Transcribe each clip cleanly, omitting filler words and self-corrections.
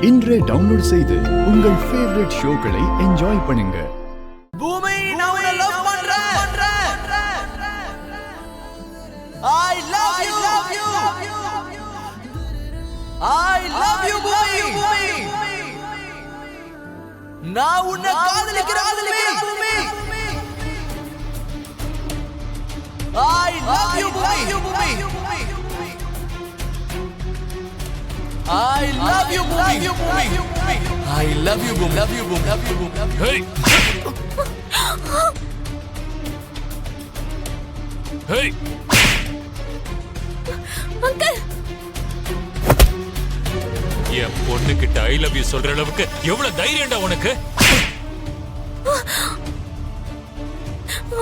இன்றே டவுன்லோட் செய்து உங்கள் ஃபேவரட் ஷோக்களை என்ஜாய் பண்ணுங்க. பூமி நான் உன்னை லவ் பண்றேன். I love you. I love you பூமி. நான் உன்னை காதலிக்கிறேன் பூமி. I love you பூமி. I love you பூமி. I love you பூமி. Hey! Hey! அங்கிள், என் பொண்ணு கிட்ட ஐ லவ் யூ சொல்ற அளவுக்கு எவ்வளவு தைரியம்டா உனக்கு?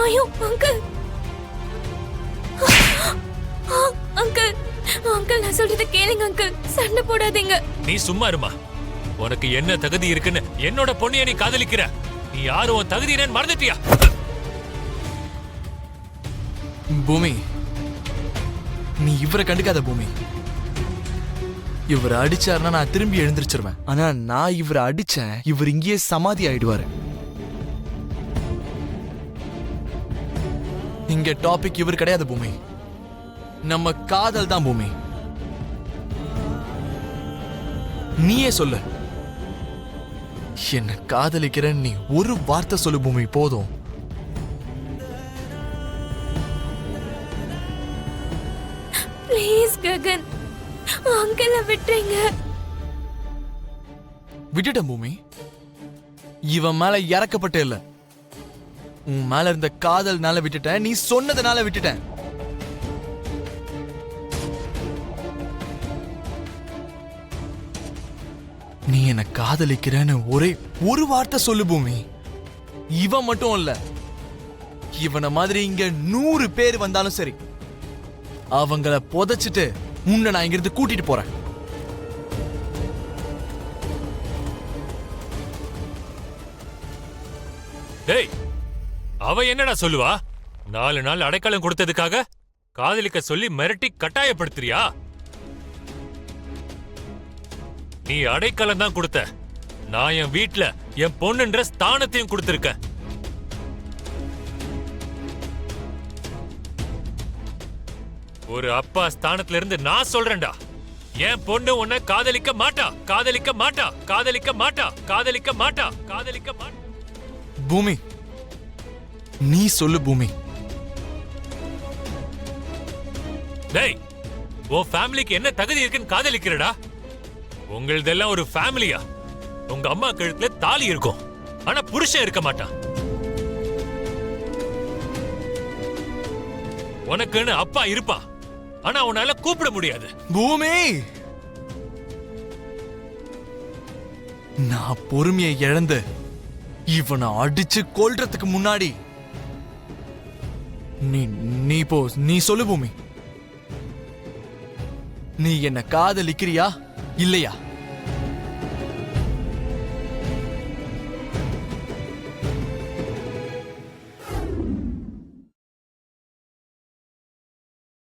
ஐயோ அங்கிள், அங்கிள், அங்கிள் நான் சொல்றத கேளுங்க அங்கிள், சண்டை போடாதீங்க. நீ சும்மா இருமா. உனக்கு என்ன தகுதி இருக்குன்னு என்னோட பொண்ணைய நீ காதலிக்கிற? நீ யாரும் உன் தகுதி என்னன்னு மறந்துட்டியா? பூமி, நீ இவரை கண்டுக்காத பூமி. இவரை அடிச்சாருன்னா நான் திரும்பி எழுந்திருச்சிருவேன். ஆனா நான் இவரை அடிச்சேன், இவர் இங்கேயே சமாதி ஆயிடுவாரு. இங்க டாபிக் இவர் கிடையாது பூமி, நம்ம காதல் தான் பூமி. நீயே சொல்லு, என்ன காதலிக்கிற நீ ஒரு வார்த்தை சொல்லு பூமி, போதும். ப்ளீஸ் ககன், அங்கிள விட்டுறீங்க. விட்டுட்டேன் பூமி. இவன் மேல இறக்கப்பட்டு இல்ல, உன் மேல இருந்த காதல்னால விட்டுட்டேன். நீ சொன்னதுனால விட்டுட்டேன். நீ என்ன காதலிக்கிறன்னு ஒரு வார்த்தை சொல்லு பூமி. இவன் மட்டும் இல்ல, இவனை மாதிரி இங்க 100 பேர் வந்தாலும் சரி, அவங்கள புதைச்சிட்டு உன்னை நான் இங்கிருந்து கூட்டிட்டு போறேன். டேய், அவ என்னடா சொல்லுவா? 4 நாள் அடைக்கலம் கொடுத்ததுக்காக காதலிக்க சொல்லி மிரட்டி கட்டாயப்படுத்துறியா? நீ அடைக்கலம் தான் கொடுத்த, நான் என் வீட்ல என் பொண்ணுன்ற ஸ்தானத்தையும் கொடுத்திருக்கேன். ஒரு அப்பா ஸ்தானத்துல இருந்து நான் சொல்றேன்டா, என் பொண்ணு உன்னை காதலிக்க மாட்டா, காதலிக்க மாட்டா, காதலிக்க மாட்டா, காதலிக்க மாட்டா, காதலிக்க மாட்டா. பூமி, நீ சொல்லு பூமி. டேய், உன் ஃபேமிலிக்கு என்ன தகுதி இருக்குன்னு காதலிக்கிறடா? உங்களதெல்லாம் ஒரு ஃபேமிலியா? உங்க அம்மா கழுத்துல தாலி இருக்கும், ஆனா புருஷன் இருக்க மாட்டான். உனக்குன்னு அப்பா இருப்பா, ஆனா உன்னால கூப்பிட முடியாது. பூமி, நான் பொறுமையை இழந்து இவனை அடிச்சு கொல்றதுக்கு முன்னாடி நீ சொல்லு பூமி, நீ என்ன காதலிக்கிறியா இல்லையா?